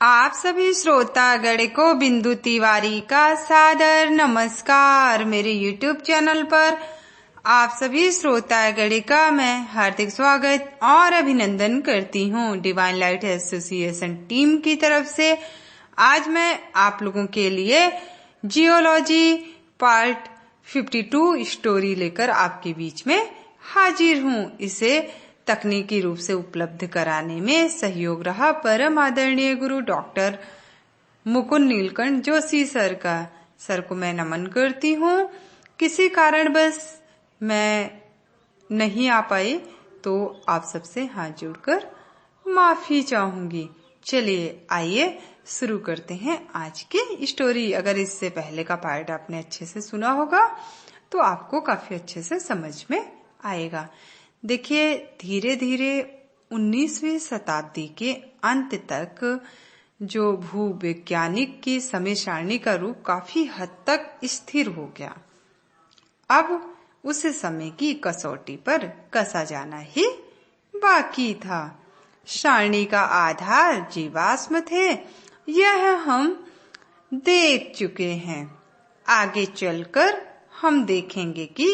आप सभी श्रोतागण को बिंदु तिवारी का सादर नमस्कार। मेरे YouTube चैनल पर आप सभी श्रोतागण का मैं हार्दिक स्वागत और अभिनंदन करती हूँ। डिवाइन लाइट एसोसिएशन टीम की तरफ से आज मैं आप लोगों के लिए जियोलॉजी पार्ट 52 स्टोरी लेकर आपके बीच में हाजिर हूँ। इसे तकनीकी रूप से उपलब्ध कराने में सहयोग रहा परम आदरणीय गुरु डॉक्टर मुकुंद नीलकंठ जोशी सर को मैं नमन करती हूँ। किसी कारणवश मैं नहीं आ पाई तो आप सबसे हाथ जोड़कर माफी चाहूंगी। चलिए आइए शुरू करते हैं आज की स्टोरी। अगर इससे पहले का पार्ट आपने अच्छे से सुना होगा तो आपको काफी अच्छे से समझ में आएगा। देखिए, धीरे धीरे 19वीं शताब्दी के अंत तक जो भूवैज्ञानिक की समय सारणी का रूप काफी हद तक स्थिर हो गया। अब उस समय की कसौटी पर कसा जाना ही बाकी था। सारणी का आधार जीवाश्म थे, यह हम देख चुके हैं। आगे चलकर हम देखेंगे कि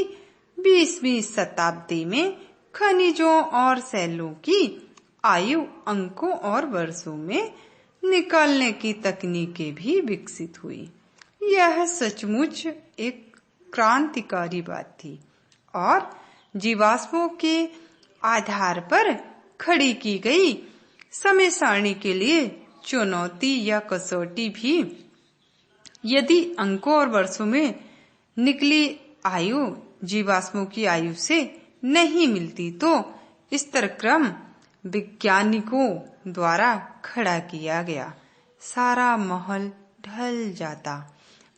20वीं शताब्दी में खनिजों और सेलों की आयु अंकों और वर्षों में निकालने की तकनीकें भी विकसित हुई। यह सचमुच एक क्रांतिकारी बात थी और जीवाश्मों के आधार पर खड़ी की गई समय सारणी के लिए चुनौती या कसौटी भी। यदि अंकों और वर्षों में निकली आयु जीवाश्मों की आयु से नहीं मिलती तो स्तर क्रम वैज्ञानिकों द्वारा खड़ा किया गया सारा महल ढल जाता।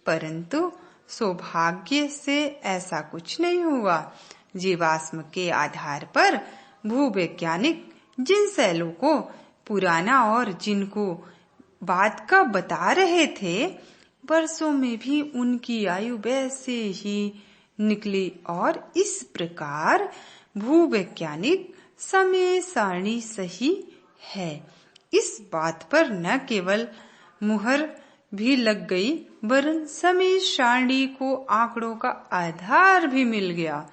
परंतु सौभाग्य से ऐसा कुछ नहीं हुआ। जीवाश्म के आधार पर भूवैज्ञानिक जिन सेलों को पुराना और जिनको बाद का बता रहे थे, वर्षों में भी उनकी आयु वैसे ही निकली और इस प्रकार भूवैज्ञानिक समय सारणी सही है। इस बात पर न केवल मुहर भी लग गई वरन समय सारणी को आंकड़ों का आधार भी मिल गया।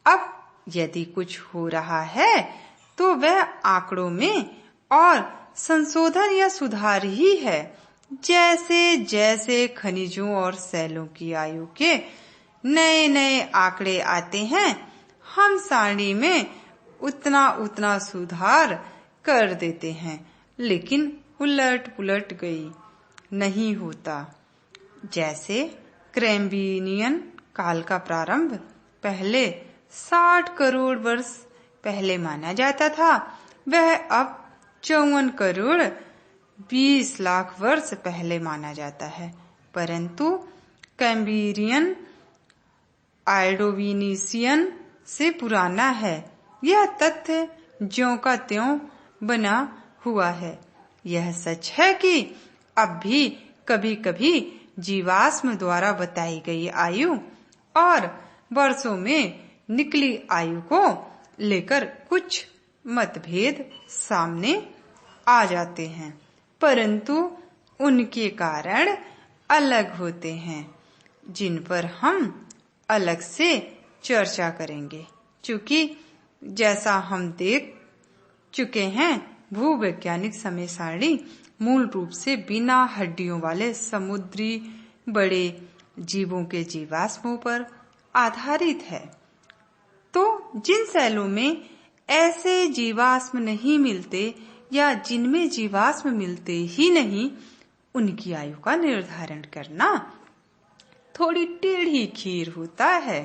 अब यदि कुछ हो रहा है तो वह आंकड़ों में और संशोधन या सुधार ही है। जैसे जैसे खनिजों और सेलों की आयु के नए नए आंकड़े आते हैं, हम सारणी में उतना सुधार कर देते हैं, लेकिन उलट पुलट गई नहीं होता। जैसे कैम्ब्रियन काल का प्रारंभ पहले 60 करोड़ वर्ष पहले माना जाता था, वह अब 54 करोड़ 20 लाख वर्ष पहले माना जाता है। परंतु कैम्ब्रियन आर्डोविनिशियन से पुराना है। यह तथ्य ज्यों का त्यों बना हुआ है। यह सच है कि अब भी कभी कभी जीवाश्म द्वारा बताई गई आयु और वर्षों में निकली आयु को लेकर कुछ मतभेद सामने आ जाते हैं, परंतु उनके कारण अलग होते हैं, जिन पर हम अलग से चर्चा करेंगे। चूंकि जैसा हम देख चुके हैं, भूवैज्ञानिक समय सारणी मूल रूप से बिना हड्डियों वाले समुद्री बड़े जीवों के जीवाश्मों पर आधारित है। तो जिन सेलों में ऐसे जीवाश्म नहीं मिलते या जिनमें जीवाश्म मिलते ही नहीं, उनकी आयु का निर्धारण करना थोड़ी टेढ़ी खीर होता है।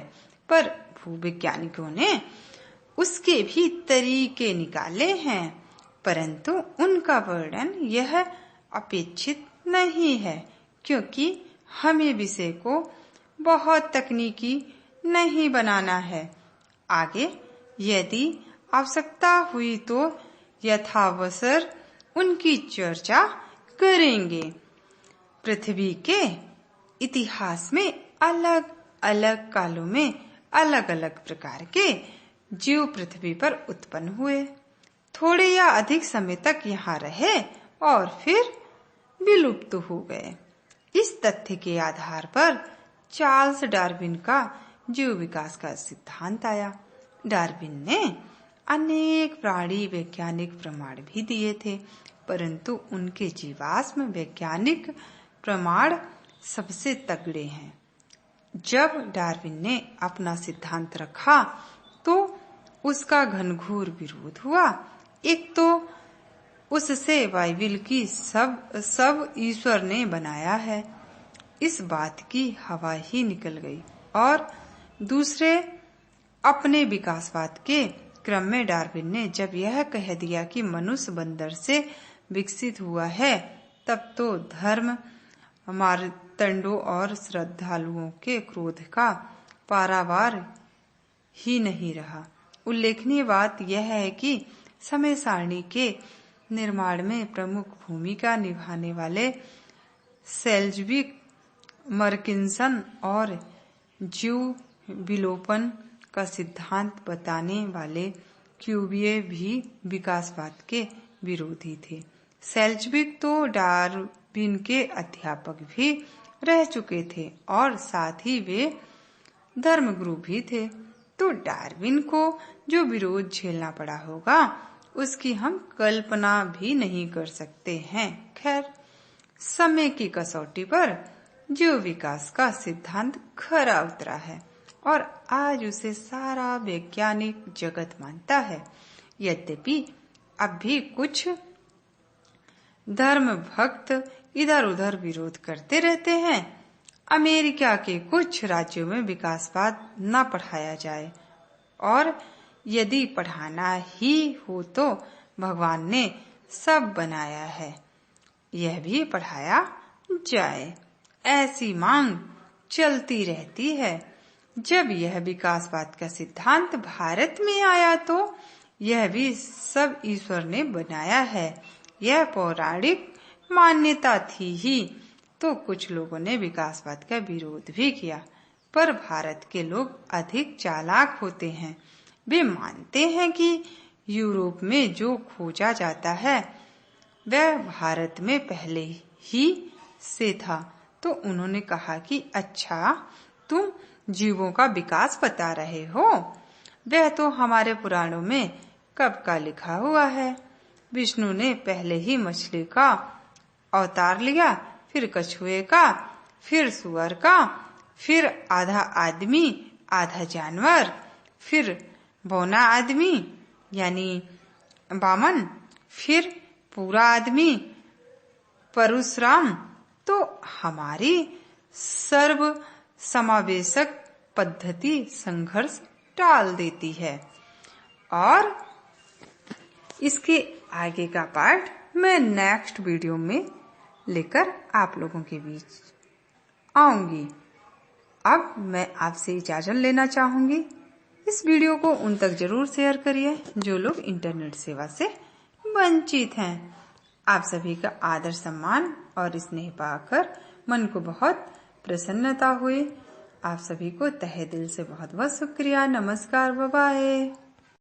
पर भूवैज्ञानिकों ने उसके भी तरीके निकाले हैं, परंतु उनका वर्णन यह अपेक्षित नहीं है, क्योंकि हमें विषय को बहुत तकनीकी नहीं बनाना है। आगे यदि आवश्यकता हुई तो यथावसर उनकी चर्चा करेंगे। पृथ्वी के इतिहास में अलग अलग कालों में अलग अलग प्रकार के जीव पृथ्वी पर उत्पन्न हुए, थोड़े या अधिक समय तक यहाँ रहे और फिर विलुप्त हो गए। इस तथ्य के आधार पर चार्ल्स डार्विन का जीव विकास का सिद्धांत आया। डार्विन ने अनेक प्राणी वैज्ञानिक प्रमाण भी दिए थे, परंतु उनके जीवाश्म वैज्ञानिक प्रमाण सबसे तगड़े हैं। जब डार्विन ने अपना सिद्धांत रखा तो उसका घनघोर विरोध हुआ। एक तो उससे बाइबिल की सब ईश्वर ने बनाया है, इस बात की हवा ही निकल गई, और दूसरे अपने विकासवाद के क्रम में डार्विन ने जब यह कह दिया कि मनुष्य बंदर से विकसित हुआ है, तब तो धर्म मार्तंडों और श्रद्धालुओं के क्रोध का पारावार ही नहीं रहा। उल्लेखनीय बात यह है कि समय सारणी के निर्माण में प्रमुख भूमिका निभाने वाले सेल्जविक, मर्किंसन और जीव विलोपन का सिद्धांत बताने वाले क्यूविए भी विकासवाद के विरोधी थे। सेल्जविक तो डार्विन के अध्यापक भी रह चुके थे और साथ ही वे धर्मगुरु भी थे, तो डार्विन को जो विरोध झेलना पड़ा होगा उसकी हम कल्पना भी नहीं कर सकते हैं। खैर, समय की कसौटी पर जीव विकास का सिद्धांत खरा उतरा है और आज उसे सारा वैज्ञानिक जगत मानता है। यद्यपि अब भी कुछ धर्म भक्त इधर उधर विरोध करते रहते हैं। अमेरिका के कुछ राज्यों में विकासवाद न पढ़ाया जाए, और यदि पढ़ाना ही हो तो भगवान ने सब बनाया है, यह भी पढ़ाया जाए। ऐसी मांग चलती रहती है। जब यह विकासवाद का सिद्धांत भारत में आया तो यह भी सब ईश्वर ने बनाया है, यह पौराणिक मान्यता थी ही, तो कुछ लोगों ने विकासवाद का विरोध भी किया। पर भारत के लोग अधिक चालाक होते हैं। वे मानते हैं कि यूरोप में जो खोजा जाता है वह भारत में पहले ही से था, तो उन्होंने कहा कि अच्छा, तुम जीवों का विकास बता रहे हो, वह तो हमारे पुराणों में कब का लिखा हुआ है। विष्णु ने पहले ही मछली का अवतार लिया, फिर कछुए का, फिर सुअर का, फिर आधा आदमी आधा जानवर, फिर बौना आदमी यानी वामन, फिर पूरा आदमी परशुराम। तो हमारी सर्व समावेशक पद्धति संघर्ष टाल देती है। और इसके आगे का पार्ट मैं नेक्स्ट वीडियो में लेकर आप लोगों के बीच आऊंगी। अब मैं आपसे इजाजत लेना चाहूंगी। इस वीडियो को उन तक जरूर शेयर करिए जो लोग इंटरनेट सेवा से वंचित हैं। आप सभी का आदर सम्मान और स्नेह पाकर मन को बहुत प्रसन्नता हुई। आप सभी को तहे दिल से बहुत बहुत शुक्रिया। नमस्कार, बाय बाय।